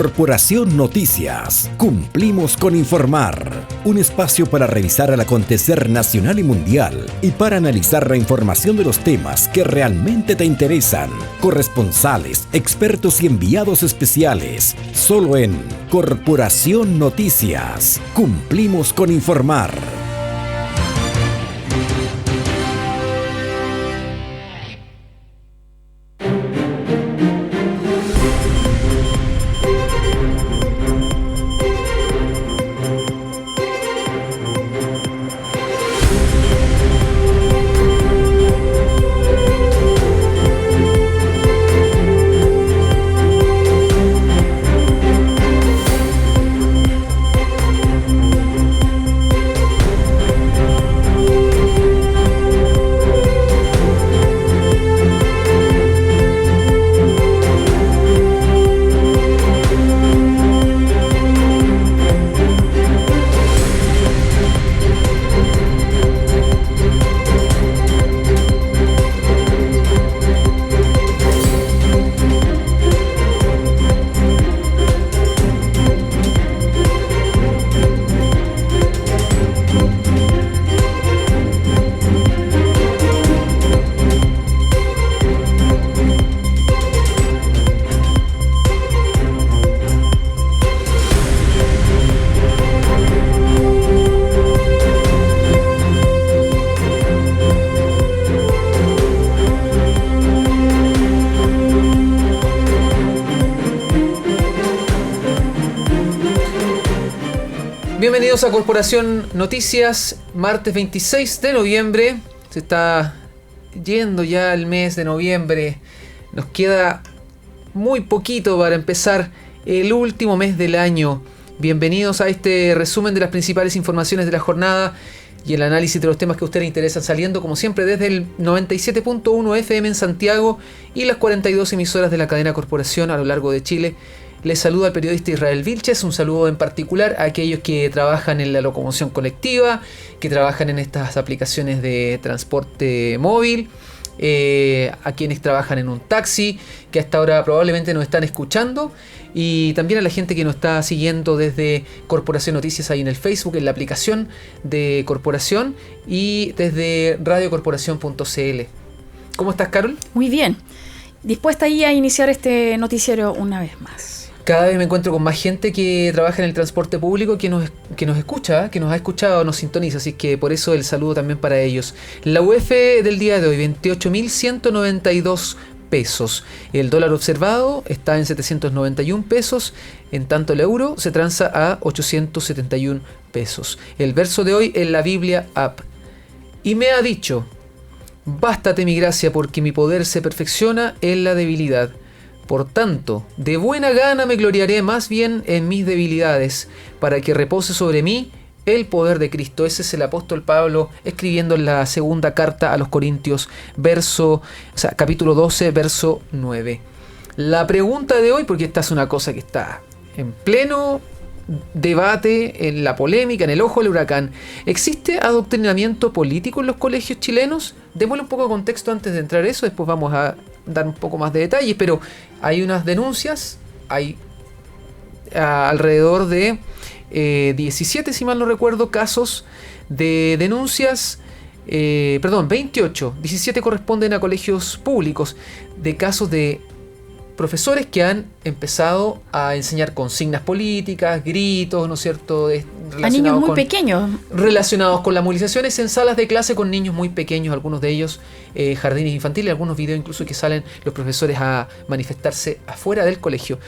Corporación Noticias. Cumplimos con informar. Un espacio para revisar el acontecer nacional y mundial y para analizar la información de los temas que realmente te interesan. Corresponsales, expertos y enviados especiales. Solo en Corporación Noticias. Cumplimos con informar. Bienvenidos a Corporación Noticias, martes 26 de noviembre. Se está yendo ya el mes de noviembre. Nos queda muy poquito para empezar el último mes del año. Bienvenidos a este resumen de las principales informaciones de la jornada y el análisis de los temas que a ustedes les interesan, saliendo como siempre desde el 97.1 FM en Santiago y las 42 emisoras de la cadena Corporación a lo largo de Chile. Les saluda el periodista Israel Vilches, un saludo en particular a aquellos que trabajan en la locomoción colectiva, que trabajan en estas aplicaciones de transporte móvil, a quienes trabajan en un taxi, que hasta ahora probablemente nos están escuchando, y también a la gente que nos está siguiendo desde Corporación Noticias ahí en el Facebook, en la aplicación de Corporación y desde radiocorporación.cl. ¿Cómo estás, Carol? Muy bien, dispuesta ahí a iniciar este noticiero una vez más. Cada vez me encuentro con más gente que trabaja en el transporte público que nos escucha, que nos ha escuchado, nos sintoniza, así que por eso el saludo también para ellos. La UF del día de hoy, 28.192 pesos. El dólar observado está en 791 pesos, en tanto el euro se transa a 871 pesos. El verso de hoy en la Biblia App. Y me ha dicho, bástate mi gracia porque mi poder se perfecciona en la debilidad. Por tanto, de buena gana me gloriaré más bien en mis debilidades, para que repose sobre mí el poder de Cristo. Ese es el apóstol Pablo escribiendo en la segunda carta a los Corintios, capítulo 12, verso 9. La pregunta de hoy, porque esta es una cosa que está en pleno debate, en la polémica, en el ojo del huracán. ¿Existe adoctrinamiento político en los colegios chilenos? Démosle un poco de contexto antes de entrar a eso, después vamos a dar un poco más de detalles, pero hay unas denuncias, hay alrededor de 17, si mal no recuerdo, casos de denuncias, 28, 17 corresponden a colegios públicos, de casos de profesores que han empezado a enseñar consignas políticas, gritos, ¿no es cierto? A niños muy pequeños. Relacionados con las movilizaciones en salas de clase con niños muy pequeños, algunos de ellos jardines infantiles, algunos videos incluso que salen los profesores a manifestarse afuera del colegio.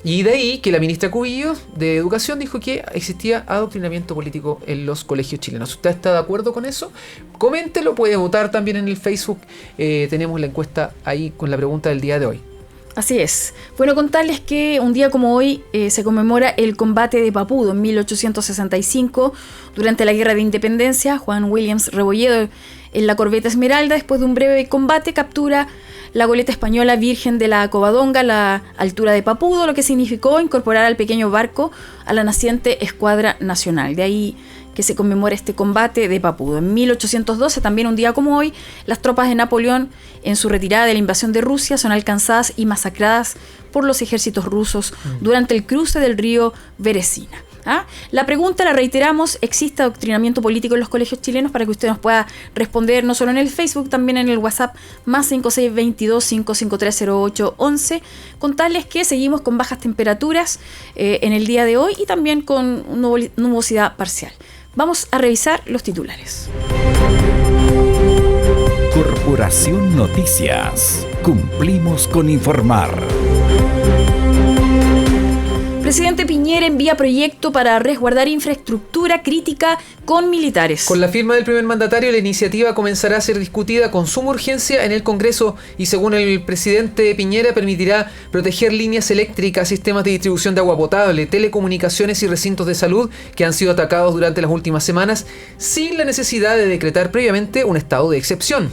Y de ahí que la ministra Cubillos de Educación dijo que existía adoctrinamiento político en los colegios chilenos. ¿Usted está de acuerdo con eso? Coméntelo, puede votar también en el Facebook. Tenemos la encuesta ahí con la pregunta del día de hoy. Así es. Bueno, contarles que un día como hoy se conmemora el combate de Papudo en 1865. Durante la Guerra de Independencia, Juan Williams Rebolledo en la corbeta Esmeralda, después de un breve combate, captura la goleta española Virgen de la Covadonga a la altura de Papudo, lo que significó incorporar al pequeño barco a la naciente Escuadra Nacional. De ahí que se conmemora este combate de Papudo. En 1812, también un día como hoy, las tropas de Napoleón, en su retirada de la invasión de Rusia, son alcanzadas y masacradas por los ejércitos rusos durante el cruce del río Beresina. La pregunta la reiteramos: ¿existe adoctrinamiento político en los colegios chilenos? Para que usted nos pueda responder no solo en el Facebook, también en el WhatsApp más 5622-5530811. Contarles que seguimos con bajas temperaturas en el día de hoy y también con nubosidad parcial. Vamos a revisar los titulares. Corporación Noticias. Cumplimos con informar. Presidente Piñera envía proyecto para resguardar infraestructura crítica con militares. Con la firma del primer mandatario, la iniciativa comenzará a ser discutida con suma urgencia en el Congreso y, según el presidente Piñera, permitirá proteger líneas eléctricas, sistemas de distribución de agua potable, telecomunicaciones y recintos de salud que han sido atacados durante las últimas semanas, sin la necesidad de decretar previamente un estado de excepción.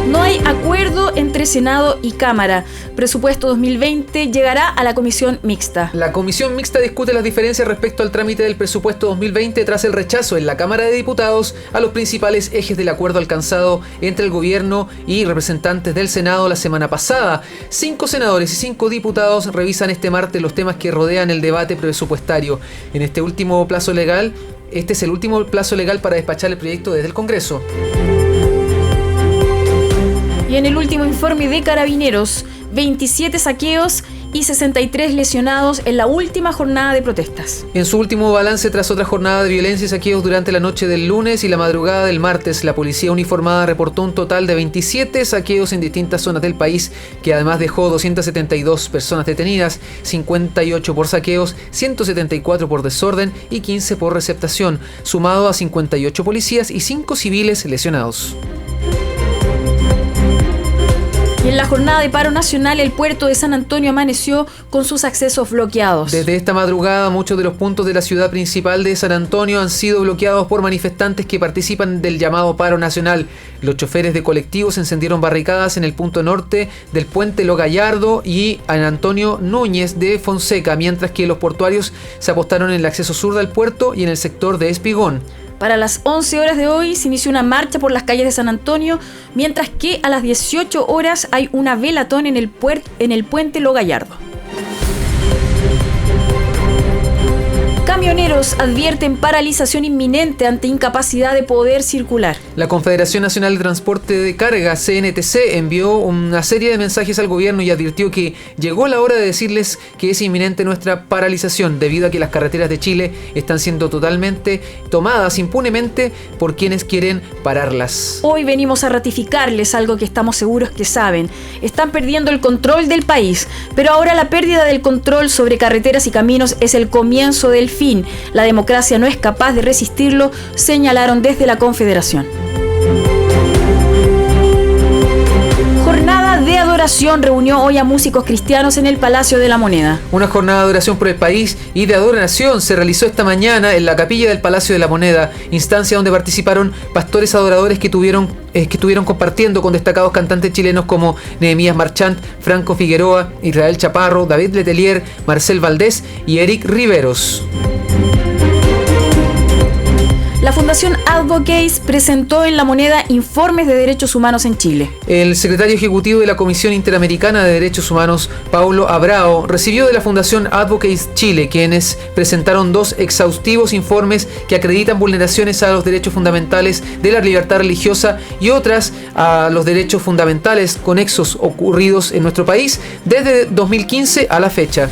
No hay acuerdo entre Senado y Cámara. Presupuesto 2020 llegará a la comisión mixta. La comisión mixta discute las diferencias respecto al trámite del presupuesto 2020 tras el rechazo en la Cámara de Diputados a los principales ejes del acuerdo alcanzado entre el gobierno y representantes del Senado la semana pasada. 5 senadores y 5 diputados revisan este martes los temas que rodean el debate presupuestario. Este es el último plazo legal para despachar el proyecto desde el Congreso. Y en el último informe de Carabineros, 27 saqueos y 63 lesionados en la última jornada de protestas. En su último balance tras otra jornada de violencia y saqueos durante la noche del lunes y la madrugada del martes, la policía uniformada reportó un total de 27 saqueos en distintas zonas del país, que además dejó 272 personas detenidas, 58 por saqueos, 174 por desorden y 15 por receptación, sumado a 58 policías y 5 civiles lesionados. Y en la jornada de paro nacional, el puerto de San Antonio amaneció con sus accesos bloqueados. Desde esta madrugada, muchos de los puntos de la ciudad principal de San Antonio han sido bloqueados por manifestantes que participan del llamado paro nacional. Los choferes de colectivos encendieron barricadas en el punto norte del puente Lo Gallardo y en Antonio Núñez de Fonseca, mientras que los portuarios se apostaron en el acceso sur del puerto y en el sector de Espigón. Para las 11 horas de hoy se inició una marcha por las calles de San Antonio, mientras que a las 18 horas hay una velatón en el puente Lo Gallardo. Camioneros advierten paralización inminente ante incapacidad de poder circular. La Confederación Nacional de Transporte de Carga, CNTC, envió una serie de mensajes al gobierno y advirtió que llegó la hora de decirles que es inminente nuestra paralización, debido a que las carreteras de Chile están siendo totalmente tomadas impunemente por quienes quieren pararlas. Hoy venimos a ratificarles algo que estamos seguros que saben. Están perdiendo el control del país, pero ahora la pérdida del control sobre carreteras y caminos es el comienzo del fin. La democracia no es capaz de resistirlo, señalaron desde la Confederación. Jornada de adoración reunió hoy a músicos cristianos en el Palacio de la Moneda. Una jornada de adoración por el país y de adoración se realizó esta mañana en la capilla del Palacio de la Moneda, instancia donde participaron pastores adoradores que estuvieron compartiendo con destacados cantantes chilenos como Nehemías Marchant, Franco Figueroa, Israel Chaparro, David Letelier, Marcel Valdés y Eric Riveros. La Fundación Advocates presentó en La Moneda informes de derechos humanos en Chile. El secretario ejecutivo de la Comisión Interamericana de Derechos Humanos, Paulo Abrao, recibió de la Fundación Advocates Chile, quienes presentaron 2 exhaustivos informes que acreditan vulneraciones a los derechos fundamentales de la libertad religiosa y otras a los derechos fundamentales conexos ocurridos en nuestro país desde 2015 a la fecha.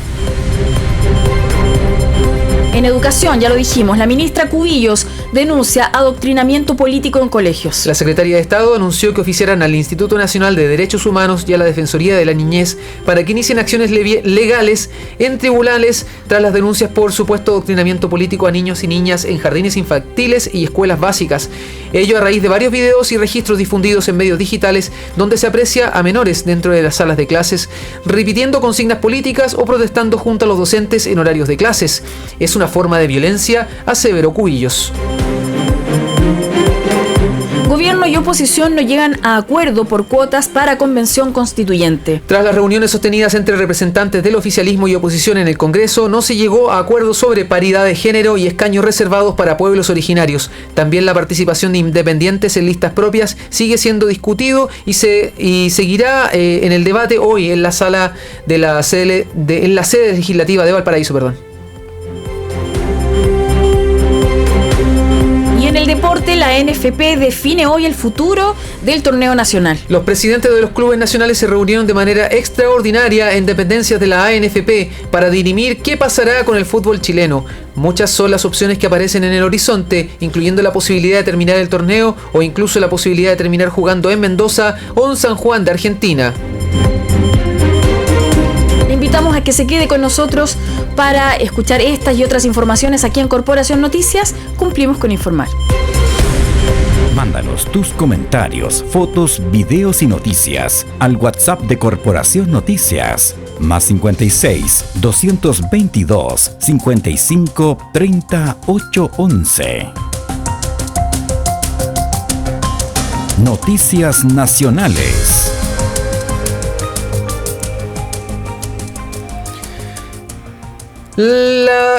En educación, ya lo dijimos, la ministra Cubillos denuncia adoctrinamiento político en colegios. La Secretaría de Estado anunció que oficiarán al Instituto Nacional de Derechos Humanos y a la Defensoría de la Niñez para que inicien acciones legales en tribunales tras las denuncias por supuesto adoctrinamiento político a niños y niñas en jardines infantiles y escuelas básicas. Ello a raíz de varios videos y registros difundidos en medios digitales donde se aprecia a menores dentro de las salas de clases repitiendo consignas políticas o protestando junto a los docentes en horarios de clases. Es una forma de violencia, aseveró Cubillos. Gobierno y oposición no llegan a acuerdo por cuotas para convención constituyente. Tras las reuniones sostenidas entre representantes del oficialismo y oposición en el Congreso, no se llegó a acuerdo sobre paridad de género y escaños reservados para pueblos originarios. También la participación de independientes en listas propias sigue siendo discutido y seguirá en el debate hoy en la sala de la sede legislativa de Valparaíso, En el deporte, la NFP define hoy el futuro del torneo nacional. Los presidentes de los clubes nacionales se reunieron de manera extraordinaria en dependencias de la ANFP para dirimir qué pasará con el fútbol chileno. Muchas son las opciones que aparecen en el horizonte, incluyendo la posibilidad de terminar el torneo o incluso la posibilidad de terminar jugando en Mendoza o en San Juan de Argentina. Le invitamos a que se quede con nosotros para escuchar estas y otras informaciones aquí en Corporación Noticias. Cumplimos con informar. Mándanos tus comentarios, fotos, videos y noticias al WhatsApp de Corporación Noticias. Más 56 222 55 30 811. Noticias Nacionales.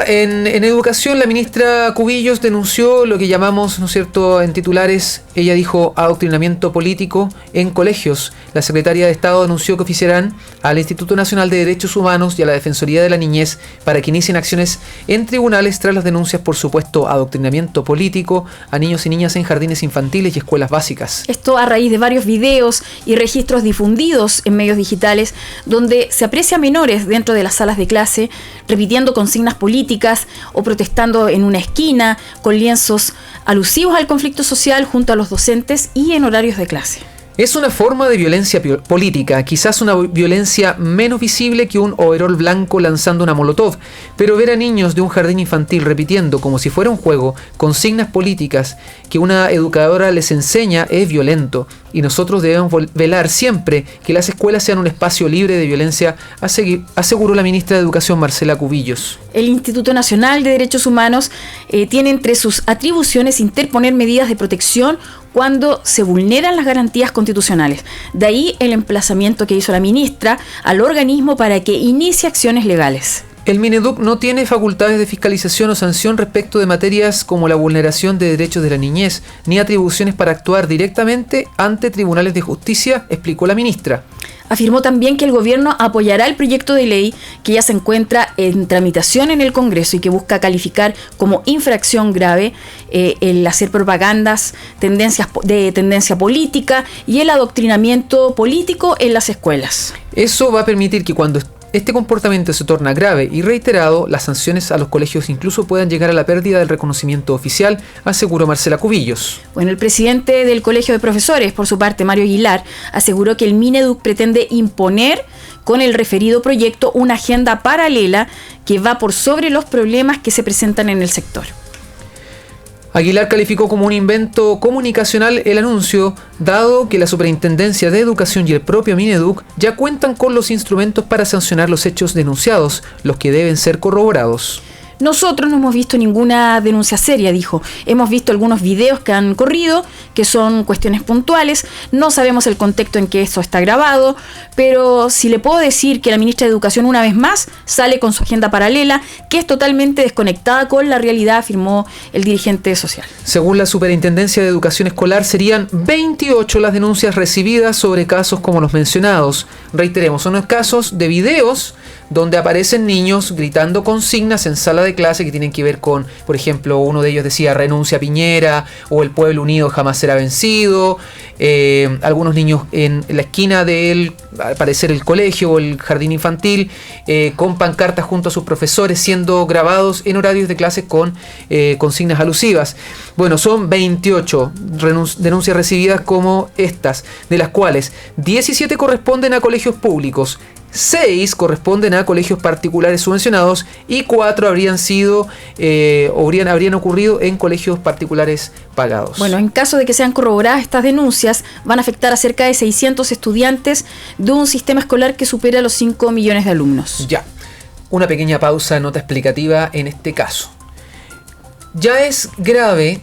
En educación, la ministra Cubillos denunció lo que llamamos, ¿no es cierto?, en titulares, ella dijo adoctrinamiento político en colegios. La secretaria de Estado anunció que oficiarán al Instituto Nacional de Derechos Humanos y a la Defensoría de la Niñez para que inicien acciones en tribunales tras las denuncias por supuesto adoctrinamiento político a niños y niñas en jardines infantiles y escuelas básicas. Esto a raíz de varios videos y registros difundidos en medios digitales donde se aprecia a menores dentro de las salas de clase repitiendo consignas políticas o protestando en una esquina con lienzos alusivos al conflicto social junto a los docentes y en horarios de clase. Es una forma de violencia política, quizás una violencia menos visible que un overol blanco lanzando una molotov, pero ver a niños de un jardín infantil repitiendo como si fuera un juego consignas políticas que una educadora les enseña es violento, y nosotros debemos velar siempre que las escuelas sean un espacio libre de violencia, aseguró la ministra de Educación Marcela Cubillos. El Instituto Nacional de Derechos Humanos tiene entre sus atribuciones interponer medidas de protección cuando se vulneran las garantías constitucionales. De ahí el emplazamiento que hizo la ministra al organismo para que inicie acciones legales. El Mineduc no tiene facultades de fiscalización o sanción respecto de materias como la vulneración de derechos de la niñez, ni atribuciones para actuar directamente ante tribunales de justicia, explicó la ministra. Afirmó también que el gobierno apoyará el proyecto de ley que ya se encuentra en tramitación en el Congreso y que busca calificar como infracción grave el hacer propagandas de tendencia política y el adoctrinamiento político en las escuelas. Eso va a permitir que cuando este comportamiento se torna grave y reiterado, las sanciones a los colegios incluso puedan llegar a la pérdida del reconocimiento oficial, aseguró Marcela Cubillos. Bueno, el presidente del Colegio de Profesores, por su parte, Mario Aguilar, aseguró que el Mineduc pretende imponer con el referido proyecto una agenda paralela que va por sobre los problemas que se presentan en el sector. Aguilar calificó como un invento comunicacional el anuncio, dado que la Superintendencia de Educación y el propio Mineduc ya cuentan con los instrumentos para sancionar los hechos denunciados, los que deben ser corroborados. Nosotros no hemos visto ninguna denuncia seria, dijo. Hemos visto algunos videos que han corrido, que son cuestiones puntuales. No sabemos el contexto en que esto está grabado, pero sí le puedo decir que la ministra de Educación una vez más sale con su agenda paralela, que es totalmente desconectada con la realidad, afirmó el dirigente social. Según la Superintendencia de Educación Escolar, serían 28 las denuncias recibidas sobre casos como los mencionados. Reiteremos, son los casos de videos donde aparecen niños gritando consignas en sala de clase que tienen que ver con, por ejemplo, uno de ellos decía renuncia a Piñera o el pueblo unido jamás será vencido. Algunos niños en la esquina del, al parecer, el colegio o el jardín infantil con pancartas junto a sus profesores siendo grabados en horarios de clases con consignas alusivas. Bueno, son 28 denuncias recibidas como estas, de las cuales 17 corresponden a colegios públicos, 6 corresponden a colegios particulares subvencionados y 4 habrían ocurrido en colegios particulares pagados. Bueno, en caso de que sean corroboradas estas denuncias, van a afectar a cerca de 600 estudiantes de un sistema escolar que supera los 5 millones de alumnos. Ya, una pequeña pausa, nota explicativa en este caso. Ya es grave,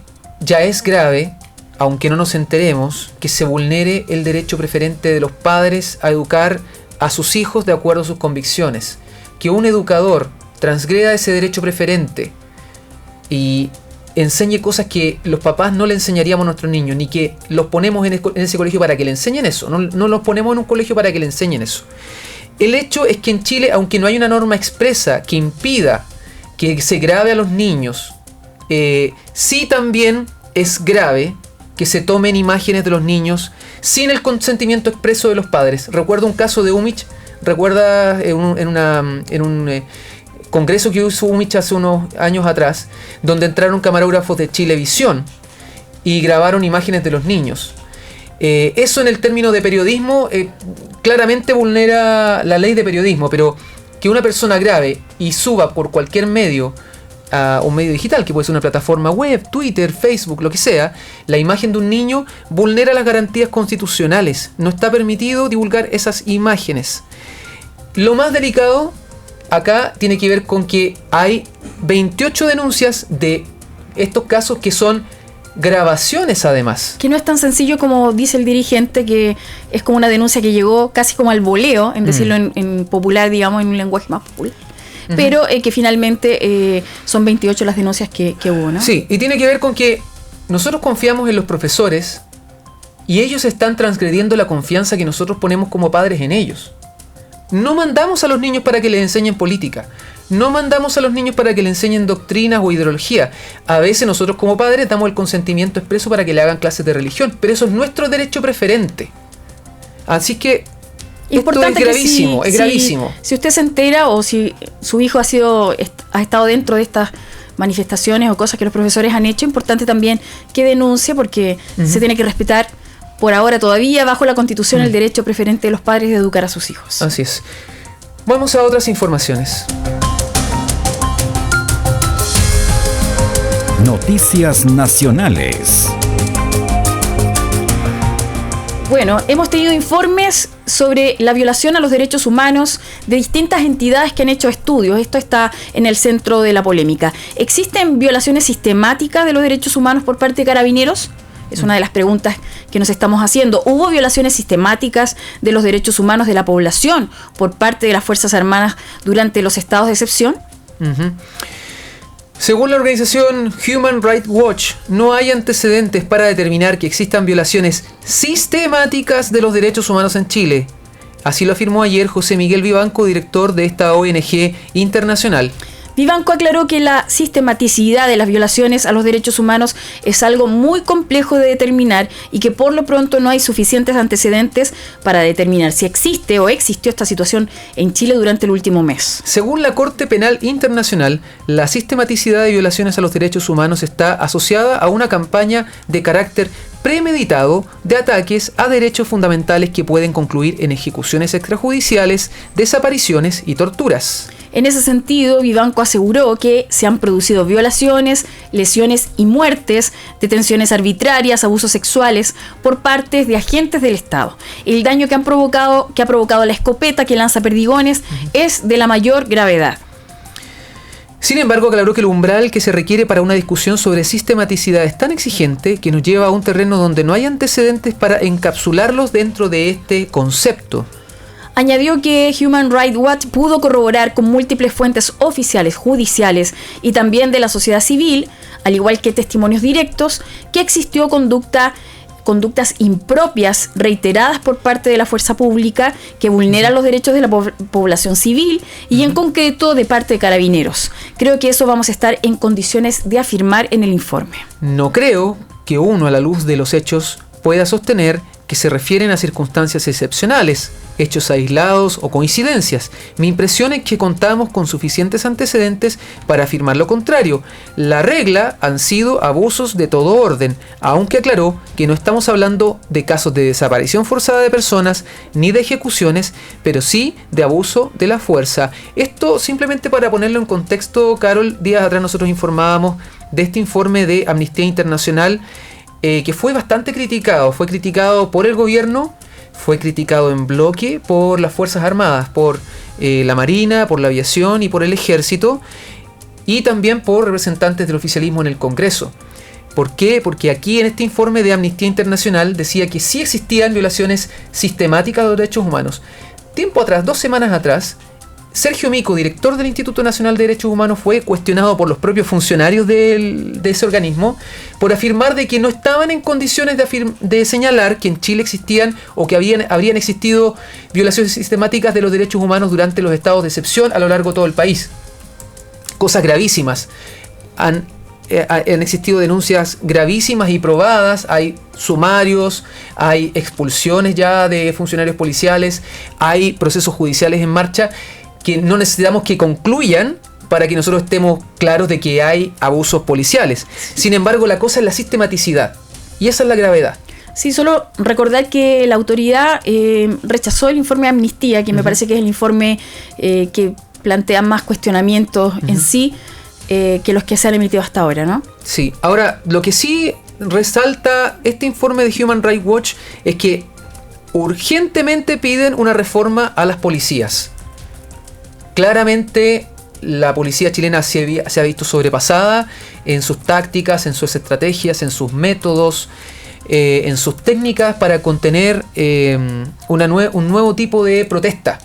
aunque no nos enteremos, que se vulnere el derecho preferente de los padres a educar a sus hijos de acuerdo a sus convicciones. Que un educador transgreda ese derecho preferente y enseñe cosas que los papás no le enseñaríamos a nuestros niños, ni que los ponemos en ese colegio para que le enseñen eso. No los ponemos en un colegio para que le enseñen eso. El hecho es que en Chile, aunque no hay una norma expresa que impida que se grabe a los niños, sí también es grave que se tomen imágenes de los niños sin el consentimiento expreso de los padres. Recuerdo un caso de UMICH, recuerda en un congreso que hizo UMICH hace unos años atrás, donde entraron camarógrafos de Chilevisión y grabaron imágenes de los niños. Eso en el término de periodismo claramente vulnera la ley de periodismo, pero que una persona grabe y suba por cualquier medio, a un medio digital, que puede ser una plataforma web, Twitter, Facebook, lo que sea, la imagen de un niño vulnera las garantías constitucionales. No está permitido divulgar esas imágenes. Lo más delicado acá tiene que ver con que hay 28 denuncias de estos casos que son grabaciones además. Que no es tan sencillo como dice el dirigente, que es como una denuncia que llegó casi como al voleo, en decirlo en popular, digamos, en un lenguaje más popular. Pero que finalmente son 28 las denuncias que hubo, ¿no? Sí, y tiene que ver con que nosotros confiamos en los profesores y ellos están transgrediendo la confianza que nosotros ponemos como padres en ellos. No mandamos a los niños para que les enseñen política. No mandamos a los niños para que les enseñen doctrinas o ideología. A veces nosotros como padres damos el consentimiento expreso para que le hagan clases de religión, pero eso es nuestro derecho preferente. Así que importante, esto es gravísimo, es gravísimo. Si usted se entera o si su hijo ha estado dentro de estas manifestaciones o cosas que los profesores han hecho, importante también que denuncie, porque se tiene que respetar por ahora todavía bajo la Constitución el derecho preferente de los padres de educar a sus hijos. Así es. Vamos a otras informaciones. Noticias nacionales. Bueno, hemos tenido informes sobre la violación a los derechos humanos de distintas entidades que han hecho estudios. Esto está en el centro de la polémica. ¿Existen violaciones sistemáticas de los derechos humanos por parte de Carabineros? Es una de las preguntas que nos estamos haciendo. ¿Hubo violaciones sistemáticas de los derechos humanos de la población por parte de las Fuerzas Armadas durante los estados de excepción? Según la organización Human Rights Watch, no hay antecedentes para determinar que existan violaciones sistemáticas de los derechos humanos en Chile. Así lo afirmó ayer José Miguel Vivanco, director de esta ONG internacional. Vivanco aclaró que la sistematicidad de las violaciones a los derechos humanos es algo muy complejo de determinar y que por lo pronto no hay suficientes antecedentes para determinar si existe o existió esta situación en Chile durante el último mes. Según la Corte Penal Internacional, la sistematicidad de violaciones a los derechos humanos está asociada a una campaña de carácter premeditado de ataques a derechos fundamentales que pueden concluir en ejecuciones extrajudiciales, desapariciones y torturas. En ese sentido, Vivanco aseguró que se han producido violaciones, lesiones y muertes, detenciones arbitrarias, abusos sexuales por parte de agentes del Estado. El daño que ha provocado la escopeta que lanza perdigones es de la mayor gravedad. Sin embargo, aclaró que el umbral que se requiere para una discusión sobre sistematicidad es tan exigente que nos lleva a un terreno donde no hay antecedentes para encapsularlos dentro de este concepto. Añadió que Human Rights Watch pudo corroborar con múltiples fuentes oficiales, judiciales y también de la sociedad civil, al igual que testimonios directos, que existió conductas impropias reiteradas por parte de la fuerza pública que vulneran los derechos de la población civil y en concreto de parte de Carabineros. Creo que eso vamos a estar en condiciones de afirmar en el informe. No creo que uno, a la luz de los hechos, pueda sostener que se refieren a circunstancias excepcionales, hechos aislados o coincidencias. Mi impresión es que contamos con suficientes antecedentes para afirmar lo contrario. La regla han sido abusos de todo orden, aunque aclaró que no estamos hablando de casos de desaparición forzada de personas ni de ejecuciones, pero sí de abuso de la fuerza. Esto simplemente para ponerlo en contexto, Carol, días atrás nosotros informábamos de este informe de Amnistía Internacional que fue bastante criticado. Fue criticado por el gobierno, fue criticado en bloque por las Fuerzas Armadas, por la Marina, por la Aviación y por el Ejército, y también por representantes del oficialismo en el Congreso. ¿Por qué? Porque aquí en este informe de Amnistía Internacional decía que sí existían violaciones sistemáticas de los derechos humanos. Tiempo atrás, 2 semanas atrás, Sergio Mico, director del Instituto Nacional de Derechos Humanos, fue cuestionado por los propios funcionarios de ese organismo por afirmar de que no estaban en condiciones de señalar que en Chile existían o que habrían existido violaciones sistemáticas de los derechos humanos durante los estados de excepción a lo largo de todo el país. Cosas gravísimas. Han existido denuncias gravísimas y probadas, hay sumarios, hay expulsiones ya de funcionarios policiales, hay procesos judiciales en marcha que no necesitamos que concluyan para que nosotros estemos claros de que hay abusos policiales. Sin embargo, la cosa es la sistematicidad, y esa es la gravedad. Sí, solo recordar que la autoridad rechazó el informe de Amnistía, que me parece que es el informe que plantea más cuestionamientos en sí, que los que se han emitido hasta ahora, ¿no? Sí, ahora, lo que sí resalta este informe de Human Rights Watch es que urgentemente piden una reforma a las policías. Claramente la policía chilena se ha visto sobrepasada en sus tácticas, en sus estrategias, en sus métodos, en sus técnicas para contener un nuevo tipo de protesta.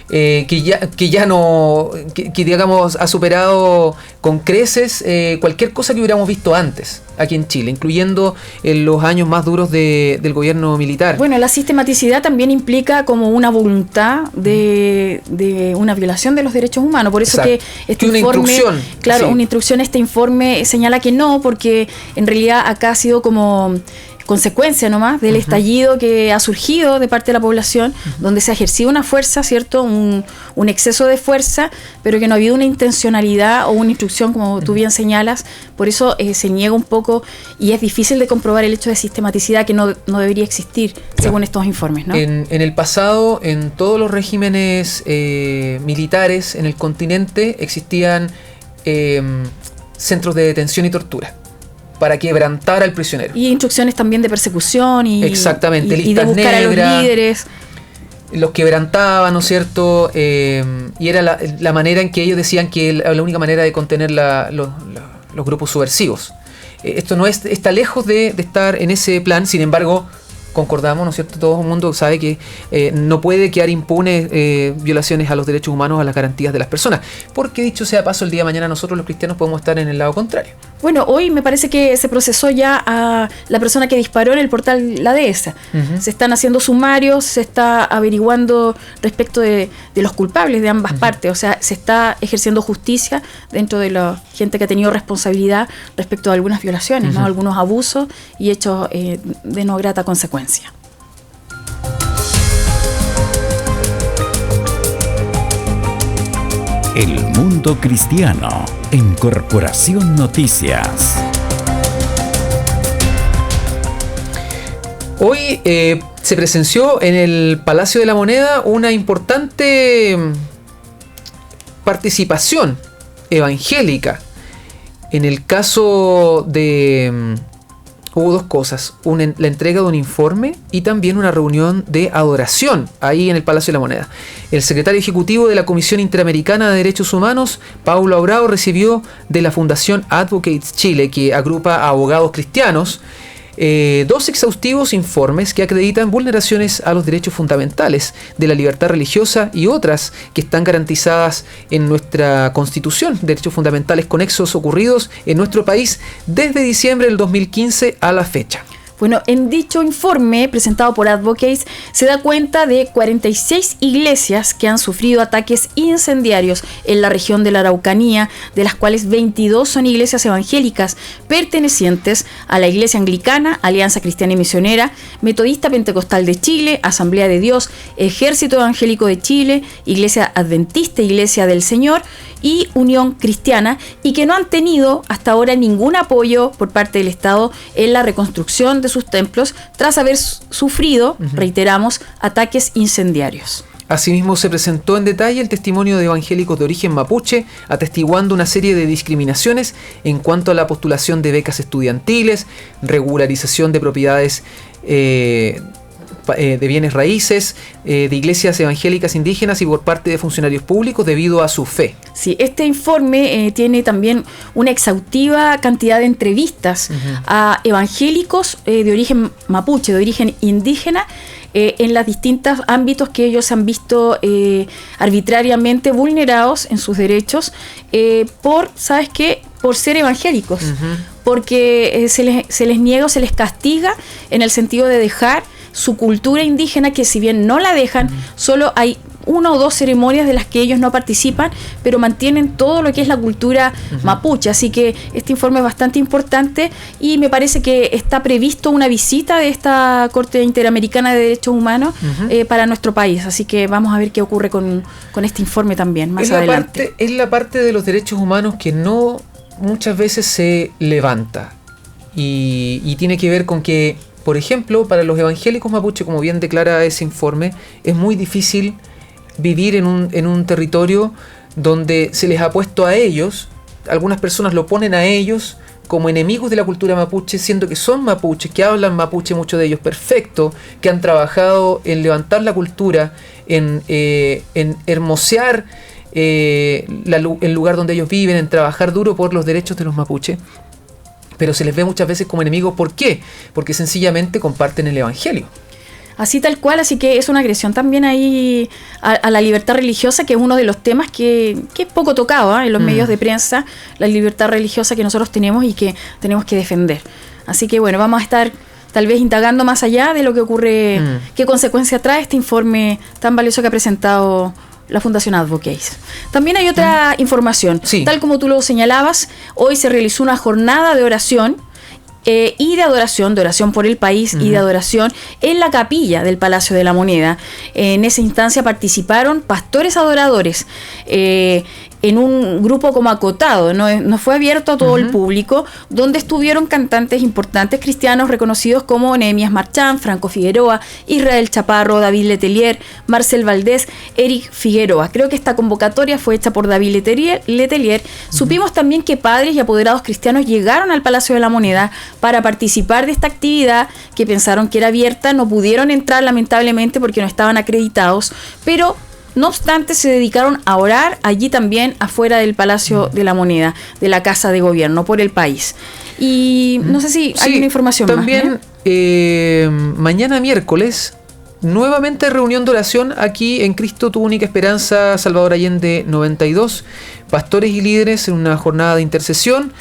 Que ya no, que digamos ha superado con creces cualquier cosa que hubiéramos visto antes aquí en Chile, incluyendo en los años más duros del gobierno militar. Bueno, la sistematicidad también implica como una voluntad de una violación de los derechos humanos, por eso Exacto. que este una informe, instrucción, claro, sí. Una instrucción, este informe señala que no, porque en realidad acá ha sido como consecuencia nomás del estallido que ha surgido de parte de la población, donde se ha ejercido una fuerza, ¿cierto? Un exceso de fuerza, pero que no ha habido una intencionalidad o una instrucción, como tú bien señalas. Por eso se niega un poco y es difícil de comprobar el hecho de sistematicidad que no debería existir, según estos informes, ¿no? En el pasado, en todos los regímenes militares en el continente existían centros de detención y tortura para quebrantar al prisionero. Y instrucciones también de persecución exactamente, y de buscar a los líderes. Los quebrantaban, ¿no es cierto? Y era la manera en que ellos decían que la única manera de contener los grupos subversivos. Esto no está lejos de estar en ese plan, sin embargo, concordamos, ¿no es cierto? Todo el mundo sabe que no puede quedar impune violaciones a los derechos humanos, a las garantías de las personas, porque dicho sea paso, el día de mañana nosotros los cristianos podemos estar en el lado contrario. Bueno, hoy me parece que se procesó ya a la persona que disparó en el portal La Dehesa. Se están haciendo sumarios, se está averiguando respecto de los culpables de ambas partes, o sea, se está ejerciendo justicia dentro de la gente que ha tenido responsabilidad respecto de algunas violaciones, ¿no? Algunos abusos y hechos de no grata consecuencia. El mundo cristiano en Corporación Noticias. Hoy se presenció en el Palacio de la Moneda una importante participación evangélica. En el caso de... hubo dos cosas, la entrega de un informe y también una reunión de adoración ahí en el Palacio de la Moneda. El secretario ejecutivo de la Comisión Interamericana de Derechos Humanos, Paulo Abrao, recibió de la Fundación Advocates Chile, que agrupa a abogados cristianos, 2 exhaustivos informes que acreditan vulneraciones a los derechos fundamentales de la libertad religiosa y otras que están garantizadas en nuestra Constitución, derechos fundamentales conexos ocurridos en nuestro país desde diciembre del 2015 a la fecha. Bueno, en dicho informe presentado por Advocates se da cuenta de 46 iglesias que han sufrido ataques incendiarios en la región de la Araucanía, de las cuales 22 son iglesias evangélicas pertenecientes a la Iglesia Anglicana, Alianza Cristiana y Misionera, Metodista Pentecostal de Chile, Asamblea de Dios, Ejército Evangélico de Chile, Iglesia Adventista, Iglesia del Señor y Unión Cristiana, y que no han tenido hasta ahora ningún apoyo por parte del Estado en la reconstrucción de sus templos tras haber sufrido, reiteramos, ataques incendiarios. Asimismo, se presentó en detalle el testimonio de evangélicos de origen mapuche, atestiguando una serie de discriminaciones en cuanto a la postulación de becas estudiantiles, regularización de propiedades de bienes raíces, de iglesias evangélicas indígenas y por parte de funcionarios públicos debido a su fe. Sí, este informe tiene también una exhaustiva cantidad de entrevistas a evangélicos de origen mapuche, de origen indígena, en los distintos ámbitos que ellos se han visto arbitrariamente vulnerados en sus derechos ¿sabes qué? Por ser evangélicos, porque se les niega o se les castiga en el sentido de dejar su cultura indígena, que si bien no la dejan, solo hay 1 o 2 ceremonias de las que ellos no participan, pero mantienen todo lo que es la cultura mapuche. Así que este informe es bastante importante y me parece que está previsto una visita de esta Corte Interamericana de Derechos Humanos para nuestro país. Así que vamos a ver qué ocurre con este informe también más adelante. Es la parte de los derechos humanos que no muchas veces se levanta y tiene que ver con que, por ejemplo, para los evangélicos mapuche, como bien declara ese informe, es muy difícil vivir en un territorio donde se les ha puesto a ellos, algunas personas lo ponen a ellos como enemigos de la cultura mapuche, siendo que son mapuches, que hablan mapuche, muchos de ellos perfecto, que han trabajado en levantar la cultura, en hermosear el lugar donde ellos viven, en trabajar duro por los derechos de los mapuches, pero se les ve muchas veces como enemigos. ¿Por qué? Porque sencillamente comparten el evangelio. Así tal cual, así que es una agresión también ahí a la libertad religiosa, que es uno de los temas que es poco tocado en los medios de prensa, la libertad religiosa que nosotros tenemos y que tenemos que defender. Así que bueno, vamos a estar tal vez indagando más allá de lo que ocurre, qué consecuencia trae este informe tan valioso que ha presentado la Fundación Advocates. También hay otra información. Sí. Tal como tú lo señalabas, hoy se realizó una jornada de oración y de oración por el país y de adoración en la capilla del Palacio de la Moneda. En esa instancia participaron pastores adoradores en un grupo como acotado, no fue abierto a todo el público, donde estuvieron cantantes importantes cristianos reconocidos como Nehemías Marchán, Franco Figueroa, Israel Chaparro, David Letelier, Marcel Valdés, Eric Figueroa. Creo que esta convocatoria fue hecha por David Letelier. Supimos también que padres y apoderados cristianos llegaron al Palacio de la Moneda para participar de esta actividad, que pensaron que era abierta, no pudieron entrar lamentablemente porque no estaban acreditados, pero no obstante se dedicaron a orar allí también afuera del Palacio de la Moneda, de la Casa de Gobierno, por el país. Y no sé si hay una información también, más. Mañana miércoles, nuevamente reunión de oración aquí en Cristo, tu única esperanza, Salvador Allende 92. Pastores y líderes en una jornada de intercesión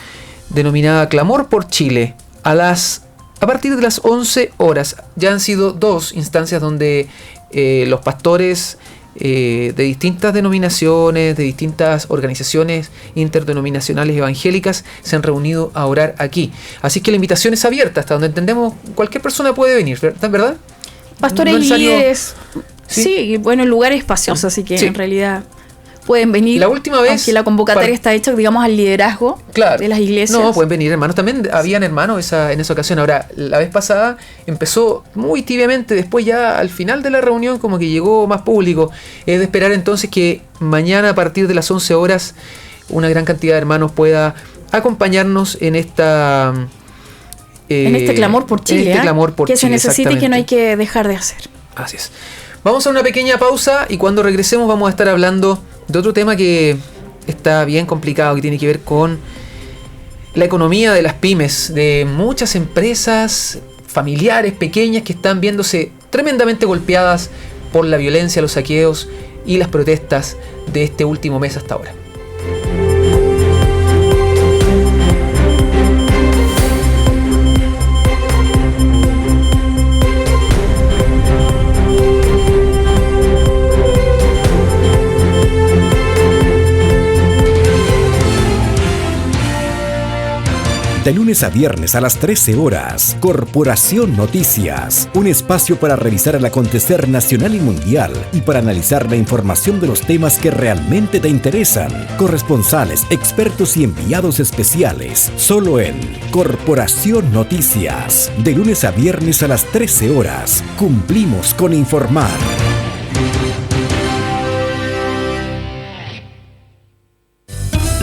denominada Clamor por Chile. A partir de las 11 horas. Ya han sido 2 instancias donde los pastores de distintas denominaciones, de distintas organizaciones interdenominacionales evangélicas se han reunido a orar aquí. Así que la invitación es abierta, hasta donde entendemos cualquier persona puede venir, ¿verdad? Pastores y líderes, sí, bueno, el lugar es espacioso, así que en realidad pueden venir. La última vez, aunque la convocatoria está hecha, digamos, al liderazgo de las iglesias. No, pueden venir hermanos. También habían hermanos en esa ocasión. Ahora, la vez pasada empezó muy tibiamente. Después ya al final de la reunión como que llegó más público. Es de esperar entonces que mañana a partir de las 11 horas una gran cantidad de hermanos pueda acompañarnos en esta... en este clamor por Chile. Que se necesita y que no hay que dejar de hacer. Así es. Vamos a una pequeña pausa y cuando regresemos vamos a estar hablando de otro tema que está bien complicado, que tiene que ver con la economía de las pymes, de muchas empresas familiares, pequeñas, que están viéndose tremendamente golpeadas por la violencia, los saqueos y las protestas de este último mes hasta ahora. De lunes a viernes a las 13 horas, Corporación Noticias, un espacio para revisar el acontecer nacional y mundial y para analizar la información de los temas que realmente te interesan. Corresponsales, expertos y enviados especiales, solo en Corporación Noticias. De lunes a viernes a las 13 horas, cumplimos con informar.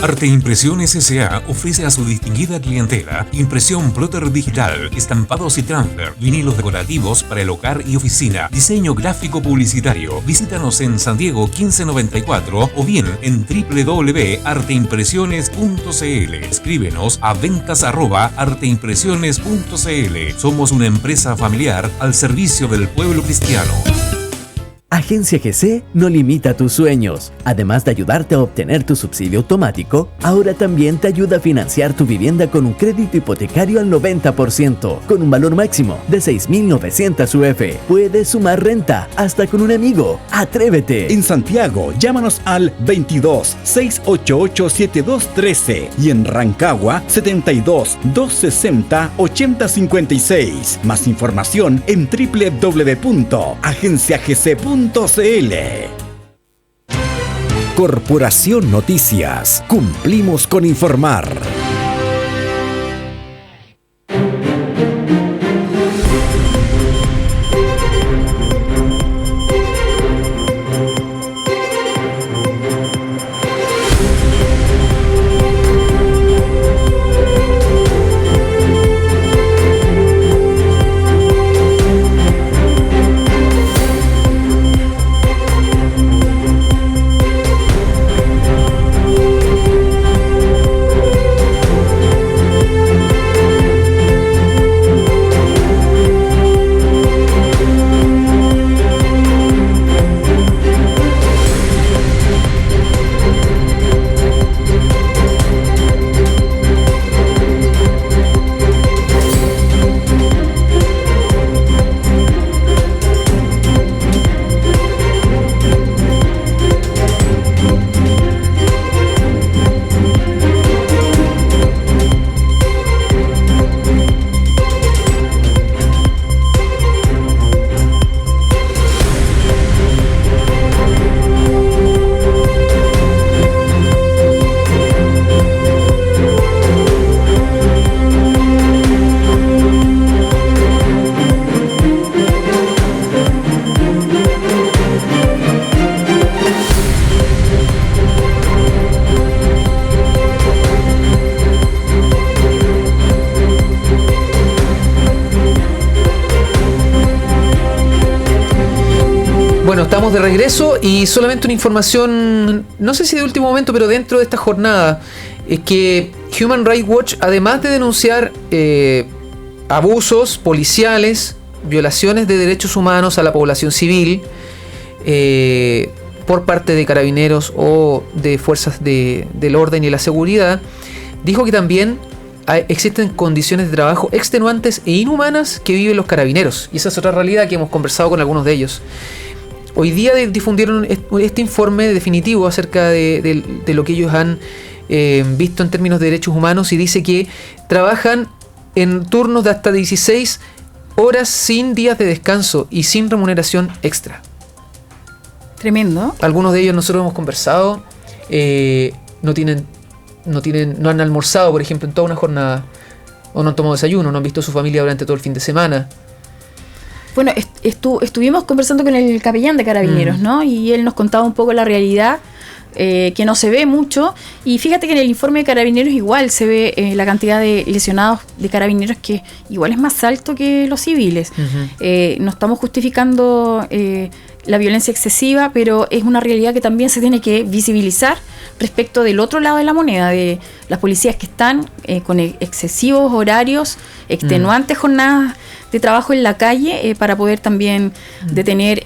Arte Impresiones S.A. ofrece a su distinguida clientela impresión plotter digital, estampados y transfer, vinilos decorativos para el hogar y oficina, diseño gráfico publicitario. Visítanos en San Diego 1594 o bien en www.arteimpresiones.cl. Escríbenos a ventas@arteimpresiones.cl. Somos una empresa familiar al servicio del pueblo cristiano. Agencia GC no limita tus sueños. Además de ayudarte a obtener tu subsidio automático, ahora también te ayuda a financiar tu vivienda con un crédito hipotecario al 90%, con un valor máximo de 6.900 UF. Puedes sumar renta hasta con un amigo. ¡Atrévete! En Santiago, llámanos al 22 688 7213 y en Rancagua 72 260 8056. Más información en www.agenciagc.cl. Corporación Noticias. Cumplimos con informar. Bueno, estamos de regreso y solamente una información, no sé si de último momento, pero dentro de esta jornada, es que Human Rights Watch, además de denunciar abusos policiales, violaciones de derechos humanos a la población civil por parte de carabineros o de fuerzas del orden y la seguridad, dijo que también existen condiciones de trabajo extenuantes e inhumanas que viven los carabineros. Y esa es otra realidad que hemos conversado con algunos de ellos. Hoy día difundieron este informe definitivo acerca de lo que ellos han visto en términos de derechos humanos, y dice que trabajan en turnos de hasta 16 horas sin días de descanso y sin remuneración extra. Tremendo. Algunos de ellos nosotros hemos conversado, no han almorzado, por ejemplo, en toda una jornada, o no han tomado desayuno, no han visto a su familia durante todo el fin de semana. Bueno, estuvimos conversando con el capellán de Carabineros, ¿no? Y él nos contaba un poco la realidad, que no se ve mucho. Y fíjate que en el informe de Carabineros igual se ve la cantidad de lesionados de Carabineros, que igual es más alto que los civiles. No estamos justificando la violencia excesiva, pero es una realidad que también se tiene que visibilizar respecto del otro lado de la moneda, de las policías que están con excesivos horarios, extenuantes jornadas de trabajo en la calle, para poder también detener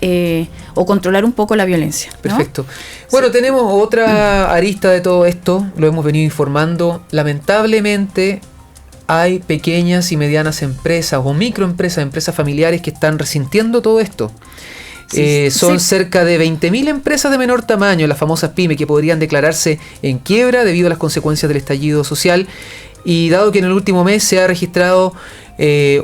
o controlar un poco la violencia, ¿no? Perfecto. Bueno, sí. Tenemos otra arista de todo esto, lo hemos venido informando. Lamentablemente hay pequeñas y medianas empresas o microempresas, empresas familiares que están resintiendo todo esto. Son cerca de 20.000 empresas de menor tamaño, las famosas pymes, que podrían declararse en quiebra debido a las consecuencias del estallido social. Y dado que en el último mes se ha registrado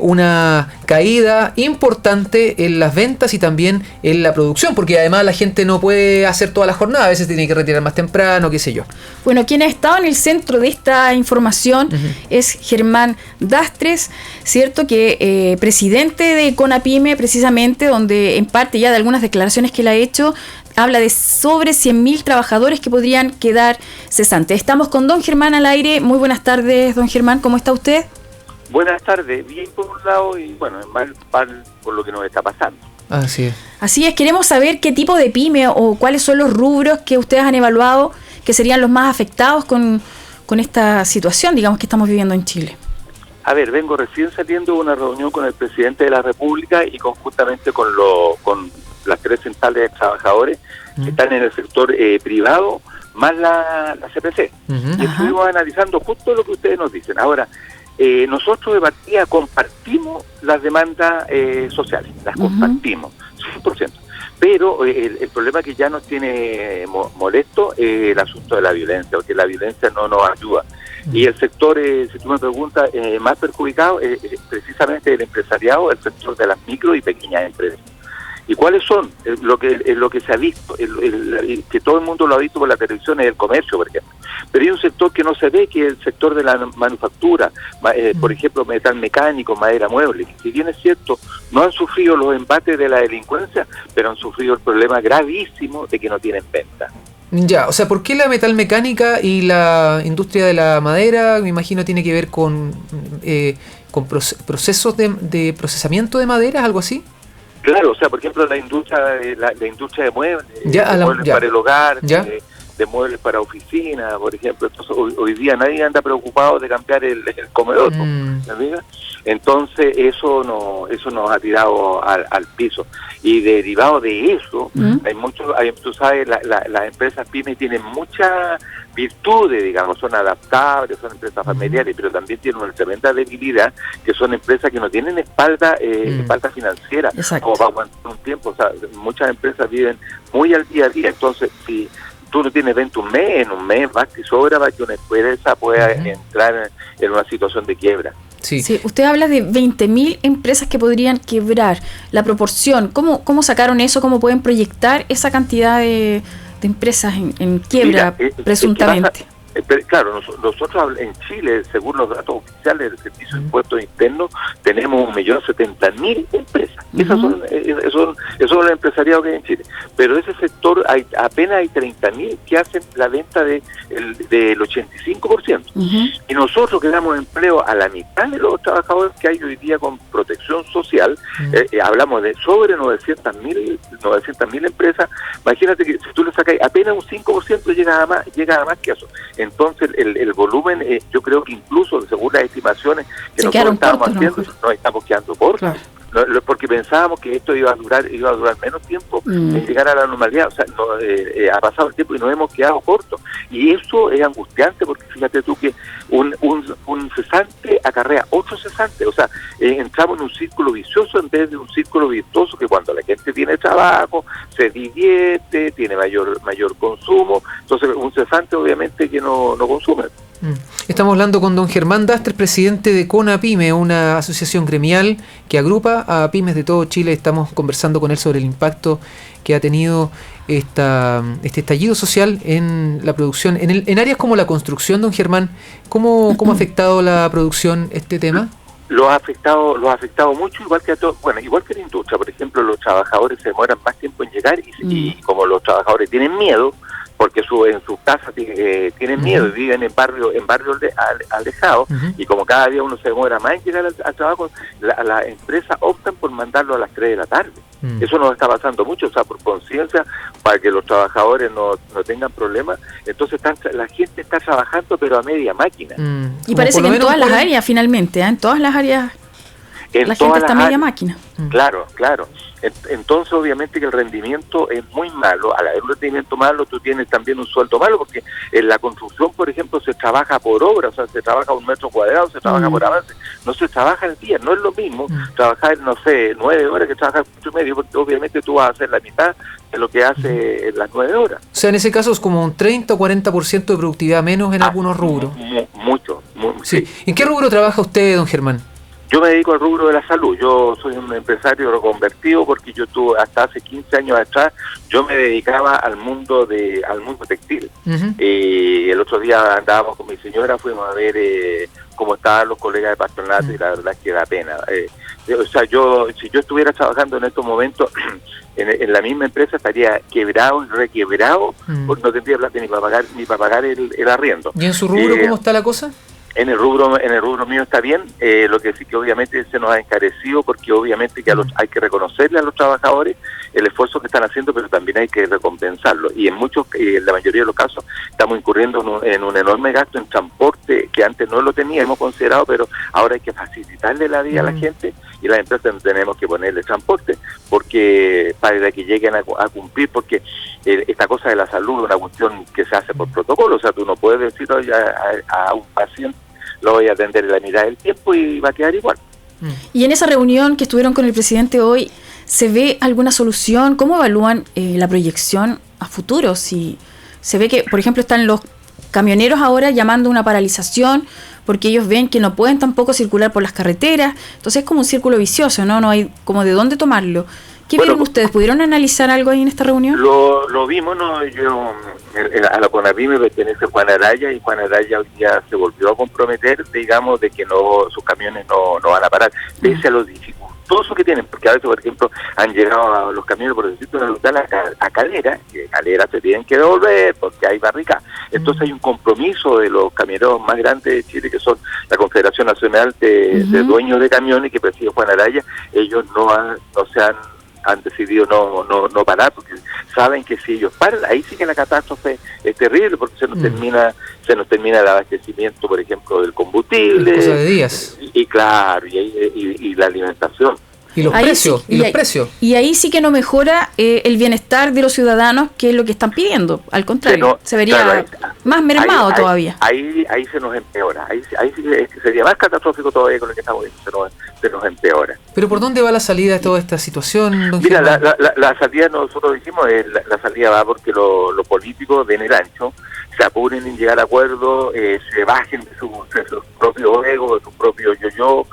una caída importante en las ventas y también en la producción, porque además la gente no puede hacer toda la jornada, a veces tiene que retirar más temprano, qué sé yo. Bueno, quien ha estado en el centro de esta información es Germán Dastres, ¿cierto? Que presidente de CONAPYME, precisamente, donde en parte ya de algunas declaraciones que él ha hecho, habla de sobre 100.000 trabajadores que podrían quedar cesantes. Estamos con don Germán al aire. Muy buenas tardes, don Germán, ¿cómo está usted? Buenas tardes, bien por un lado y bueno, mal por lo que nos está pasando. Así es, queremos saber qué tipo de pyme o cuáles son los rubros que ustedes han evaluado que serían los más afectados con esta situación, digamos, que estamos viviendo en Chile. A ver, vengo recién saliendo de una reunión con el presidente de la República y conjuntamente con las 3 centrales de trabajadores que están en el sector privado, más la CPC. Y estuvimos analizando justo lo que ustedes nos dicen. Ahora, nosotros de partida compartimos las demandas sociales, las compartimos, 100%. Pero el problema que ya nos tiene molesto es el asunto de la violencia, porque la violencia no nos ayuda. Y el sector, si tú me preguntas, más perjudicado es precisamente el empresariado, el sector de las micro y pequeñas empresas. ¿Y cuáles son? Lo que se ha visto, que todo el mundo lo ha visto por la televisión, es el comercio, por ejemplo. Pero hay un sector que no se ve, que es el sector de la manufactura, por ejemplo, metal mecánico, madera mueble, que si bien es cierto, no han sufrido los embates de la delincuencia, pero han sufrido el problema gravísimo de que no tienen venta. Ya, o sea, ¿por qué la metalmecánica y la industria de la madera, me imagino, tiene que ver con procesos de procesamiento de madera, algo así? Claro, o sea, por ejemplo, la industria de muebles, muebles para el hogar, de muebles para oficina, por ejemplo. Entonces, hoy día nadie anda preocupado de cambiar el comedor, ¿amiga? Entonces eso nos ha tirado al piso. Y derivado de eso, tú sabes, las empresas pymes tienen muchas virtudes, digamos, son adaptables, son empresas familiares, pero también tienen una tremenda debilidad, que son empresas que no tienen espalda financiera, como para aguantar un tiempo. O sea, muchas empresas viven muy al día a día. Entonces, si tú no tienes venta en un mes más que sobra para que una empresa pueda entrar en una situación de quiebra. Sí, usted habla de 20.000 empresas que podrían quebrar. La proporción, ¿cómo sacaron eso? ¿Cómo pueden proyectar esa cantidad de empresas en quiebra, presuntamente? Claro, nosotros en Chile, según los datos oficiales del Servicio de Impuestos Internos, tenemos 1.070.000 empresas. Esas son los empresariados que hay en Chile. Pero ese sector apenas hay 30.000 que hacen la venta del 85%. Y nosotros que damos empleo a la mitad de los trabajadores que hay hoy día con protección social, hablamos de sobre 900.000 empresas. Imagínate que si tú le sacas apenas un 5%, llega a más que eso. Entonces el volumen, yo creo que incluso según las estimaciones que nosotros estábamos haciendo, nos estamos quedando cortos. Claro. Porque pensábamos que esto iba a durar menos tiempo en llegar a la normalidad. O sea, ha pasado el tiempo y nos hemos quedado cortos. Y eso es angustiante, porque fíjate tú que un cesante acarrea otro cesante. O sea, entramos en un círculo vicioso en vez de un círculo virtuoso, que cuando la gente tiene trabajo, se divierte, tiene mayor consumo. Entonces, un cesante obviamente que no consume. Estamos hablando con don Germán Dastres, presidente de CONAPYME, una asociación gremial que agrupa a pymes de todo Chile. Estamos conversando con él sobre el impacto que ha tenido este estallido social en la producción, en áreas como la construcción. Don Germán, ¿cómo ha afectado la producción este tema? Lo ha afectado mucho, igual que la industria. Por ejemplo, los trabajadores se demoran más tiempo en llegar y como los trabajadores tienen miedo, porque en sus casas tienen miedo y viven en barrios alejados, y como cada día uno se demora más en llegar al trabajo, las empresas optan por mandarlo a las 3 de la tarde. Eso nos está pasando mucho, o sea, por conciencia, para que los trabajadores no tengan problemas. Entonces la gente está trabajando, pero a media máquina. Y parece que en todas las áreas, finalmente, en todas las áreas la gente está a media máquina. Claro. Entonces, obviamente que el rendimiento es muy malo. Al haber un rendimiento malo, tú tienes también un sueldo malo, porque en la construcción, por ejemplo, se trabaja por obra, o sea, se trabaja 1 metro cuadrado, se trabaja por avance, no se trabaja al día. No es lo mismo trabajar, 9 horas que trabajar 8,5, porque obviamente tú vas a hacer la mitad de lo que hace en las 9 horas. O sea, en ese caso es como un 30 o 40% de productividad menos en algunos rubros. Mucho. Sí. ¿En qué rubro trabaja usted, don Germán? Yo me dedico al rubro de la salud. Yo soy un empresario reconvertido, porque yo tuve hasta hace 15 años atrás, yo me dedicaba al mundo textil. El otro día andábamos con mi señora, fuimos a ver cómo estaban los colegas de patronato, y la verdad es que da pena. o sea, si yo estuviera trabajando en estos momentos en la misma empresa estaría quebrado y requebrado, porque no tendría plata ni para pagar el arriendo. ¿Y en su rubro cómo está la cosa? En el rubro mío está bien, lo que sí que obviamente se nos ha encarecido, porque obviamente que hay que reconocerle a los trabajadores el esfuerzo que están haciendo, pero también hay que recompensarlo. Y en la mayoría de los casos, estamos incurriendo en un enorme gasto en transporte que antes no lo teníamos considerado, pero ahora hay que facilitarle la vida a la gente, y las empresas tenemos que ponerle transporte, porque para que lleguen a cumplir, porque esta cosa de la salud es una cuestión que se hace por protocolo, o sea, tú no puedes decir a un paciente, lo voy a atender en la mitad del tiempo y va a quedar igual. Y en esa reunión que estuvieron con el presidente hoy, ¿se ve alguna solución? ¿Cómo evalúan la proyección a futuro? Si se ve que, por ejemplo, están los camioneros ahora llamando a una paralización porque ellos ven que no pueden tampoco circular por las carreteras, entonces es como un círculo vicioso, ¿no? No hay como de dónde tomarlo. ¿Qué vieron ustedes? ¿Pudieron analizar algo ahí en esta reunión? Lo vimos, ¿no? A la CONAVIME pertenece Juan Araya, y Juan Araya hoy día se volvió a comprometer, digamos, de que sus camiones no van a parar, pese a los dificultosos que tienen, porque a veces, por ejemplo, han llegado a los camiones, por decirlo, a Calera, que Calera se tienen que devolver porque hay barricas. Entonces hay un compromiso de los camioneros más grandes de Chile, que son la Confederación Nacional de Dueños de Camiones, que preside Juan Araya. Ellos han decidido no parar, porque saben que si ellos paran, ahí sí que la catástrofe es terrible, porque se nos termina el abastecimiento, por ejemplo, del combustible, cosa de días. Y claro, y la alimentación. Y los precios. Y ahí sí que no mejora el bienestar de los ciudadanos, que es lo que están pidiendo. Al contrario, se vería más mermado todavía. Ahí se nos empeora. Ahí sí que sería más catastrófico todavía con lo que estamos viendo. Se nos empeora. ¿Pero por dónde va la salida de toda esta situación, don Mira, la salida, nosotros dijimos, la salida va porque los políticos den el ancho, se apuren en llegar a acuerdos, se bajen de sus propios egos, de su propio yo-yo.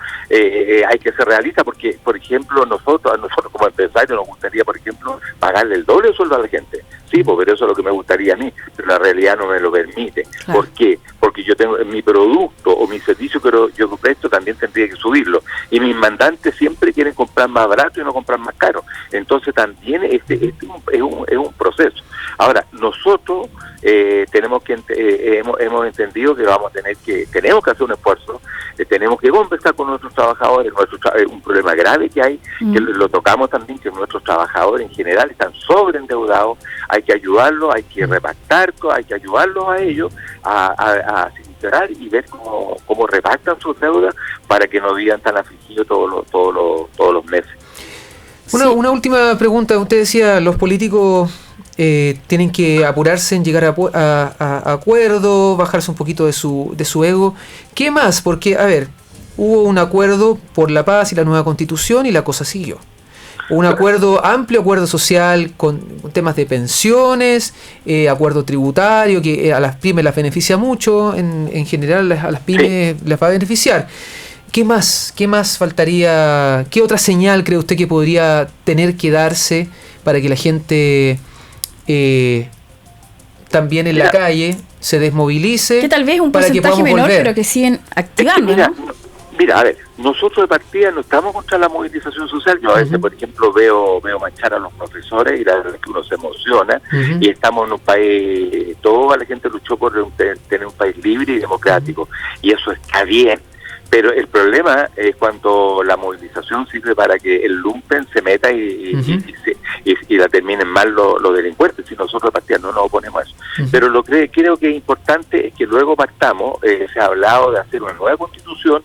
Hay que ser realista, porque, por ejemplo, a nosotros como empresarios nos gustaría, por ejemplo, pagarle el doble de sueldo a la gente. Sí, pero eso es lo que me gustaría a mí, pero la realidad no me lo permite. Claro. ¿Por qué? Porque yo tengo mi producto o mi servicio que yo presto, también tendría que subirlo. Y mis mandantes siempre quieren comprar más barato y no comprar más caro. Entonces también este es un proceso. Ahora, nosotros hemos entendido que tenemos que hacer un esfuerzo, tenemos que conversar con nuestros trabajadores, un problema grave que hay, que lo tocamos también, que nuestros trabajadores en general están sobreendeudados, hay que ayudarlos, hay que repactar, hay que ayudarlos a ellos a sincerar y ver cómo repactan sus deudas para que no vivan tan afligidos todos los meses. Una última pregunta. Usted decía, los políticos tienen que apurarse en llegar a acuerdo, bajarse un poquito de su ego. ¿Qué más? Porque, a ver, hubo un acuerdo por la paz y la nueva constitución y la cosa siguió. Un amplio acuerdo social con temas de pensiones, acuerdo tributario que a las pymes las beneficia mucho, en general a las pymes les va a beneficiar. ¿Qué más faltaría? ¿Qué otra señal cree usted que podría tener que darse para que la gente también en la calle se desmovilice? Que tal vez un porcentaje menor, pero que siguen activando, ¿no? Mira, a ver, nosotros de partida no estamos contra la movilización social. Yo a veces, por ejemplo, veo marchar a los profesores y la verdad es que uno se emociona. Y estamos en un país, toda la gente luchó por tener un país libre y democrático, y eso está bien. Pero el problema es cuando la movilización sirve para que el lumpen se meta y la terminen mal los delincuentes. Si nosotros de partida no nos oponemos a eso. Pero lo que creo que es importante es que luego partamos, se ha hablado de hacer una nueva constitución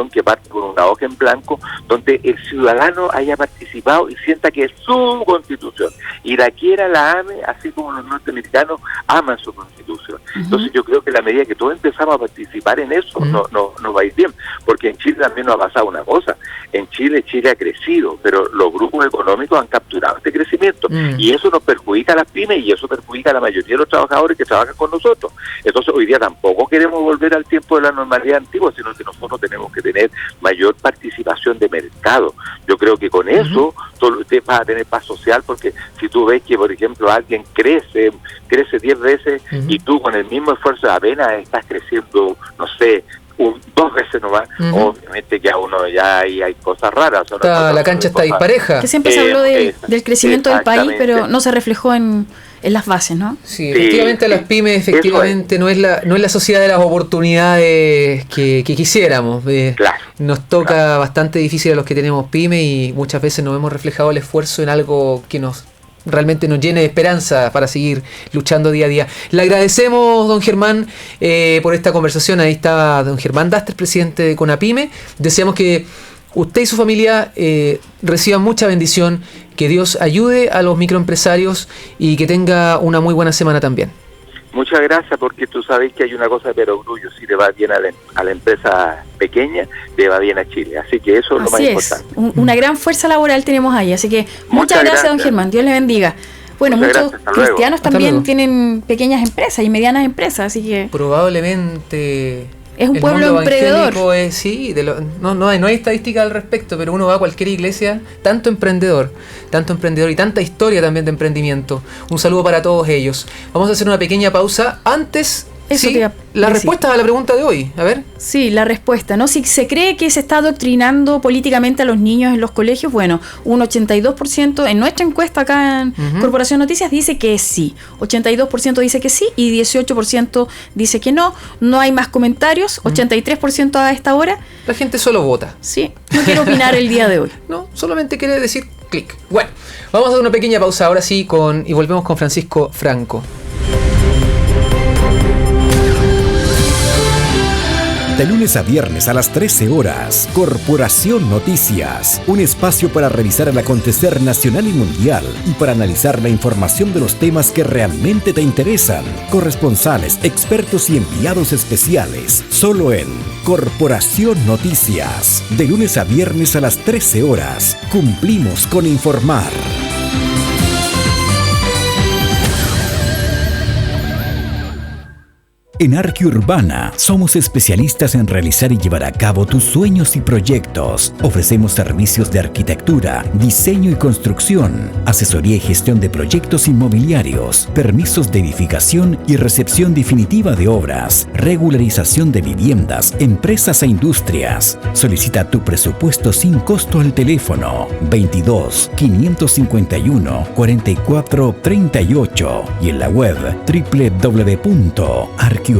que parte con una hoja en blanco, donde el ciudadano haya participado y sienta que es su constitución, y la quiera, la ame, así como los norteamericanos aman su constitución. Entonces yo creo que a la medida que todos empezamos a participar en eso, no va a ir bien, porque en Chile también nos ha pasado una cosa. En Chile ha crecido, pero los grupos económicos han capturado este crecimiento, y eso nos perjudica a las pymes, y eso perjudica a la mayoría de los trabajadores que trabajan con nosotros. Entonces hoy día tampoco queremos volver al tiempo de la normalidad antigua, sino que nosotros tenemos que tener mayor participación de mercado. Yo creo que con eso usted va a tener paz social, porque si tú ves que, por ejemplo, alguien crece 10 veces y tú con el mismo esfuerzo apenas estás creciendo, no sé, 2 veces nomás, obviamente ya hay cosas raras. La cancha está dispareja. Que siempre se habló del crecimiento del país, pero no se reflejó en las bases, ¿no? Sí, efectivamente las pymes efectivamente no es la sociedad de las oportunidades que quisiéramos. Nos toca bastante difícil a los que tenemos pymes y muchas veces nos hemos reflejado el esfuerzo en algo que realmente nos llene de esperanza para seguir luchando día a día. Le agradecemos, don Germán, por esta conversación. Ahí está don Germán Daster, presidente de CONAPYME. Deseamos que usted y su familia reciban mucha bendición, que Dios ayude a los microempresarios y que tenga una muy buena semana también. Muchas gracias, porque tú sabes que hay una cosa de perogrullo: si le va bien a la empresa pequeña, le va bien a Chile. Así que eso es lo más importante. Una gran fuerza laboral tenemos ahí, así que muchas gracias, don Germán. Dios le bendiga. Bueno, muchos cristianos también tienen pequeñas empresas y medianas empresas, así que probablemente es un pueblo emprendedor. No hay estadística al respecto, pero uno va a cualquier iglesia, tanto emprendedor y tanta historia también de emprendimiento. Un saludo para todos ellos. Vamos a hacer una pequeña pausa. Antes, la respuesta a la pregunta de hoy. A ver. Sí, la respuesta, ¿no? Si se cree que se está adoctrinando políticamente a los niños en los colegios, bueno, un 82% en nuestra encuesta acá en Corporación Noticias dice que sí. 82% dice que sí y 18% dice que no. No hay más comentarios. 83% a esta hora. La gente solo vota. Sí, no quiero opinar el día de hoy. No, solamente quiere decir clic. Bueno, vamos a hacer una pequeña pausa ahora sí y volvemos con Francisco Franco. De lunes a viernes a las 13 horas, Corporación Noticias, un espacio para revisar el acontecer nacional y mundial y para analizar la información de los temas que realmente te interesan. Corresponsales, expertos y enviados especiales, solo en Corporación Noticias. De lunes a viernes a las 13 horas, cumplimos con informar. En Arquiurbana somos especialistas en realizar y llevar a cabo tus sueños y proyectos. Ofrecemos servicios de arquitectura, diseño y construcción, asesoría y gestión de proyectos inmobiliarios, permisos de edificación y recepción definitiva de obras, regularización de viviendas, empresas e industrias. Solicita tu presupuesto sin costo al teléfono 22 551 44 38 y en la web www.arquiurbana.cl.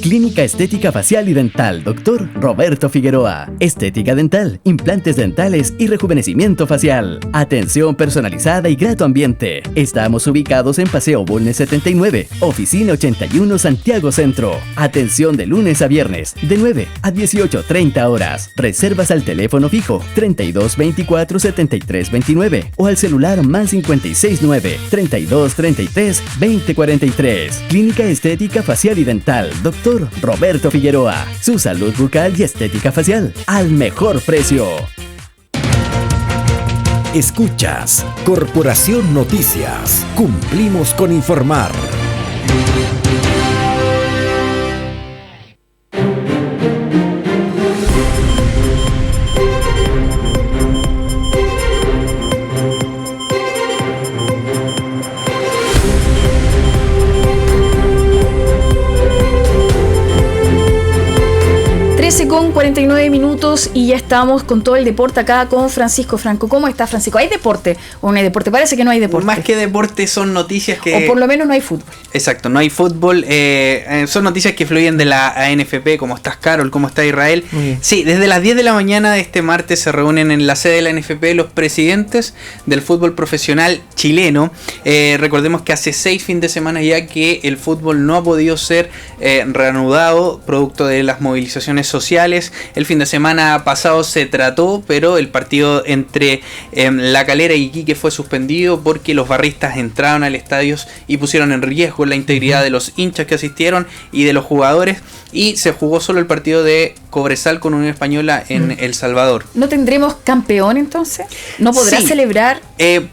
Clínica Estética Facial y Dental, Dr. Roberto Figueroa. Estética dental, implantes dentales y rejuvenecimiento facial. Atención personalizada y grato ambiente. Estamos ubicados en Paseo Bulnes 79, Oficina 81, Santiago Centro. Atención de lunes a viernes, de 9 a 18:30 horas. Reservas al teléfono fijo 32 24 73 29 o al celular más 569 32 33 20 43. Clínica Estética Facial y Dental, Dr. Roberto Figueroa. Su salud bucal y estética facial al mejor precio. Escuchas Corporación Noticias. Cumplimos con informar. Con 49 minutos y ya estamos con todo el deporte acá con Francisco Franco. ¿Cómo está, Francisco? ¿Hay deporte o no hay deporte? Parece que no hay deporte. Más que deporte son noticias que... O por lo menos no hay fútbol. Exacto, no hay fútbol. Son noticias que fluyen de la ANFP. ¿Cómo estás, Carol? ¿Cómo está Israel? Sí, desde las 10 de la mañana de este martes se reúnen en la sede de la ANFP los presidentes del fútbol profesional chileno. Recordemos que hace 6 fines de semana ya que el fútbol no ha podido ser reanudado producto de las movilizaciones sociales. El fin de semana pasado se trató, pero el partido entre La Calera y Iquique fue suspendido porque los barristas entraron al estadio y pusieron en riesgo la integridad de los hinchas que asistieron y de los jugadores, y se jugó solo el partido de Cobresal con Unión Española en El Salvador. ¿No tendremos campeón entonces? ¿No podrá celebrar?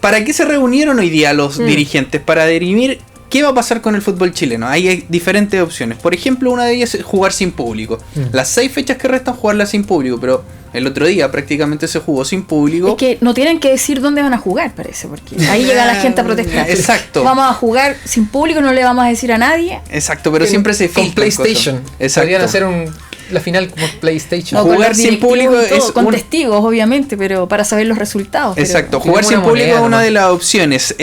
¿Para qué se reunieron hoy día los dirigentes? Para dirimir ¿qué va a pasar con el fútbol chileno? Ahí hay diferentes opciones. Por ejemplo, una de ellas es jugar sin público. Las 6 fechas que restan, jugarlas sin público. Pero El otro día prácticamente se jugó sin público. Es que no tienen que decir dónde van a jugar, parece, porque ahí llega la gente a protestar. Exacto. Vamos a jugar sin público, no le vamos a decir a nadie. Exacto, pero siempre se filtra. Con PlayStation. Podrían hacer la final como PlayStation. No, jugar sin público es con testigos, obviamente, pero para saber los resultados. Exacto, jugar sin público es una de las opciones.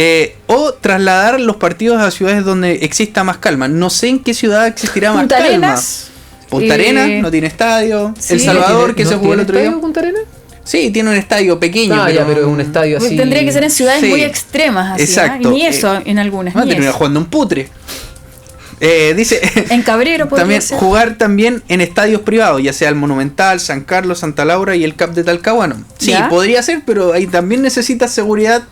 O trasladar los partidos a ciudades donde exista más calma. No sé en qué ciudad existirá más Punta calma. Arenas. Punta Arenas no tiene estadio. Sí. El Salvador, que se jugó el otro día. Punta Arenas? Sí, tiene un estadio pequeño. Pero es un estadio así. Tendría que ser en ciudades muy extremas, así. Exacto. Y ni eso en algunas. Va a terminar jugando un putre. Dice en Cabrero también ser. Jugar también en estadios privados, ya sea el Monumental, San Carlos, Santa Laura y el CAP de Talcahuano. Sí, ¿ya? Podría ser, pero ahí también necesitas seguridad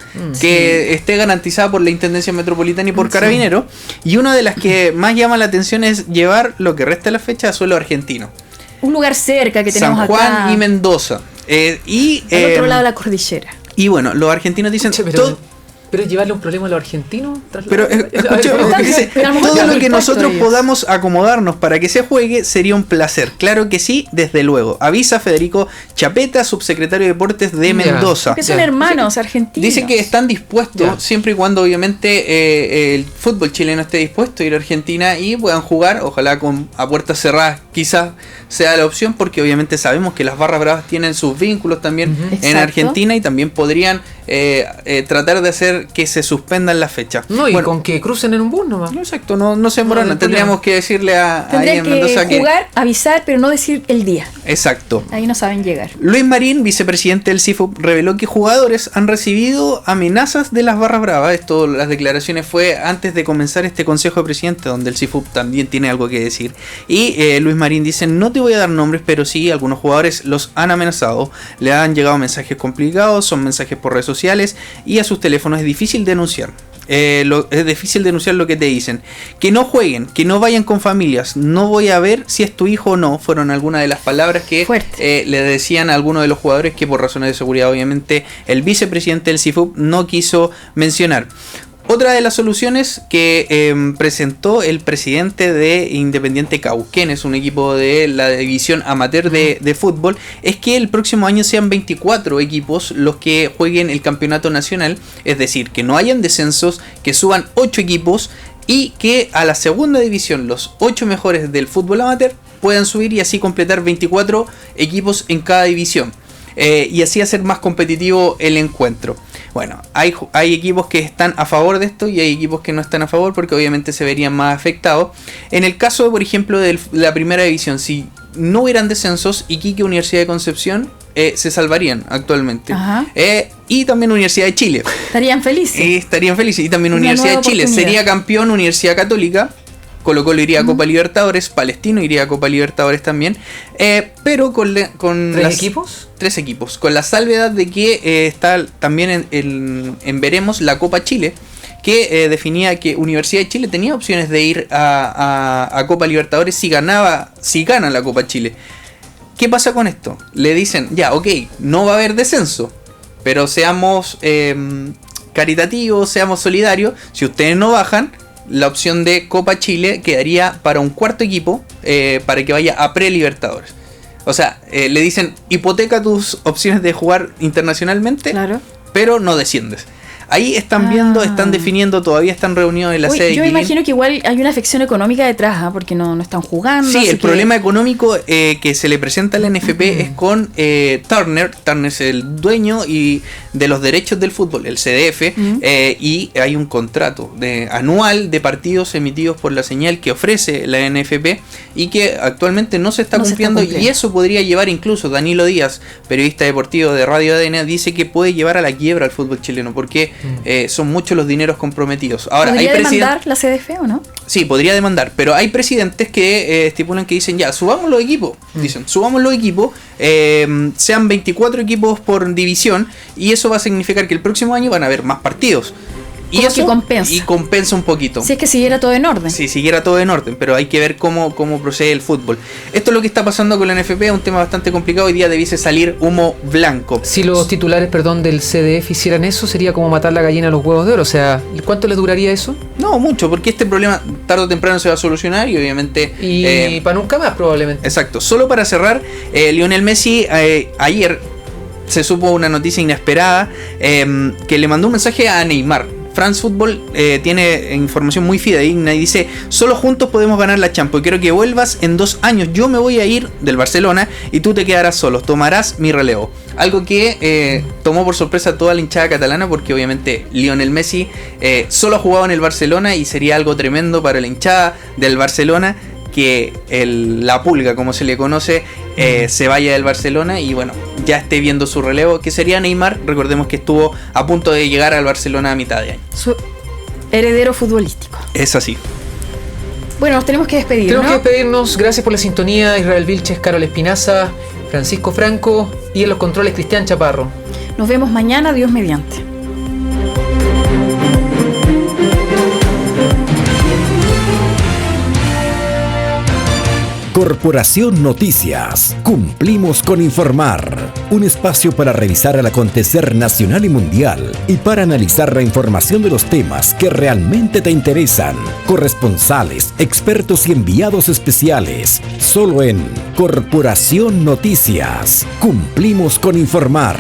que esté garantizada por la Intendencia Metropolitana y por Carabineros. Y una de las que más llama la atención es llevar lo que resta de la fecha a suelo argentino. Un lugar cerca que tenemos San Juan acá. y Mendoza. Al otro lado de la cordillera. Y bueno, los argentinos dicen... Pero llevarle un problema a los argentinos. Pero escuché, dice, todo lo que nosotros podamos acomodarnos para que se juegue sería un placer. Claro que sí, desde luego. Avisa Federico Chapeta, subsecretario de Deportes de Mendoza. Que son hermanos argentinos. Dice que están dispuestos, siempre y cuando obviamente el fútbol chileno esté dispuesto a ir a Argentina y puedan jugar, ojalá a puertas cerradas, quizás sea la opción, porque obviamente sabemos que las Barras Bravas tienen sus vínculos también en Argentina y también podrían tratar de hacer que se suspendan las fechas. No, y con que crucen en un bus nomás. Exacto, no se demoran. No, tendríamos que decirle a Mendoza que jugar, avisar, pero no decir el día. Exacto. Ahí no saben llegar. Luis Marín, vicepresidente del CIFUP, reveló que jugadores han recibido amenazas de las Barras Bravas. Esto, las declaraciones fue antes de comenzar este Consejo de Presidentes, donde el CIFUP también tiene algo que decir. Y Luis Marín dice: no te voy a dar nombres, pero sí, algunos jugadores los han amenazado. Le han llegado mensajes complicados, son mensajes por redes sociales, y a sus teléfonos es difícil denunciar. Es difícil denunciar lo que te dicen. Que no jueguen, que no vayan con familias. No voy a ver si es tu hijo o no. Fueron algunas de las palabras que le decían a algunos de los jugadores, que por razones de seguridad obviamente el vicepresidente del CIFUP no quiso mencionar. Otra de las soluciones que presentó el presidente de Independiente Cauquenes, un equipo de la división amateur de fútbol, es que el próximo año sean 24 equipos los que jueguen el campeonato nacional, es decir, que no hayan descensos, que suban 8 equipos y que a la segunda división los 8 mejores del fútbol amateur puedan subir y así completar 24 equipos en cada división. Y así hacer más competitivo el encuentro. Bueno, hay equipos que están a favor de esto y hay equipos que no están a favor, porque obviamente se verían más afectados. En el caso, por ejemplo, de la primera división, si no hubieran descensos, Iquique, Universidad de Concepción se salvarían actualmente. Y también Universidad de Chile. Estarían felices. Y también Universidad de Chile. Sería campeón Universidad Católica. Colo-Colo iría a Copa Libertadores, Palestino iría a Copa Libertadores también, pero con ¿Tres equipos? 3 equipos, con la salvedad de que está también en veremos la Copa Chile, que definía que Universidad de Chile tenía opciones de ir a Copa Libertadores si gana la Copa Chile. ¿Qué pasa con esto? Le dicen, ya, ok, no va a haber descenso, pero seamos caritativos, seamos solidarios, si ustedes no bajan, la opción de Copa Chile quedaría para un cuarto equipo, para que vaya a pre-Libertadores. O sea, le dicen, hipoteca tus opciones de jugar internacionalmente, pero no desciendes. Ahí están viendo, están definiendo, todavía están reunidos en la sede. Yo imagino que igual hay una afección económica detrás, porque no están jugando. Sí, el problema económico que se le presenta a la NFP es con Turner. Turner es el dueño y de los derechos del fútbol, el CDF, y hay un contrato anual de partidos emitidos por la señal que ofrece la NFP y que actualmente no se está cumpliendo, y eso podría llevar, incluso Danilo Díaz, periodista deportivo de Radio ADN, dice que puede llevar a la quiebra al fútbol chileno, porque son muchos los dineros comprometidos. Ahora, ¿podría demandar la CDF o no? Sí, podría demandar, pero hay presidentes que estipulan que dicen, ya, subamos los equipos. Dicen, subamos los equipos, sean 24 equipos por división, y eso va a significar que el próximo año van a haber más partidos. Y como eso que compensa. y compensa un poquito. Si es que siguiera todo en orden. Si siguiera todo en orden, pero hay que ver cómo procede el fútbol. Esto es lo que está pasando con la NFP, es un tema bastante complicado. Hoy día debiese salir humo blanco. Si los titulares, del CDF hicieran eso, sería como matar la gallina a los huevos de oro. O sea, ¿cuánto le duraría eso? No, mucho, porque este problema tarde o temprano se va a solucionar y obviamente... Y para nunca más probablemente. Exacto. Solo para cerrar, Lionel Messi ayer se supo una noticia inesperada, que le mandó un mensaje a Neymar. France Football tiene información muy fidedigna y dice: solo juntos podemos ganar la Champions, quiero que vuelvas en 2 años, yo me voy a ir del Barcelona y tú te quedarás solo, tomarás mi relevo. Algo que tomó por sorpresa a toda la hinchada catalana, porque obviamente Lionel Messi solo ha jugado en el Barcelona y sería algo tremendo para la hinchada del Barcelona que la pulga, como se le conoce, se vaya del Barcelona y bueno, ya esté viendo su relevo, que sería Neymar. Recordemos que estuvo a punto de llegar al Barcelona a mitad de año. Su heredero futbolístico. Es así. Bueno, nos tenemos que despedir, Tenemos ¿no? que despedirnos. Gracias por la sintonía. Israel Vilches, Carol Espinaza, Francisco Franco y en los controles Cristian Chaparro. Nos vemos mañana, Dios mediante. Corporación Noticias. Cumplimos con informar. Un espacio para revisar el acontecer nacional y mundial y para analizar la información de los temas que realmente te interesan. Corresponsales, expertos y enviados especiales. Solo en Corporación Noticias. Cumplimos con informar.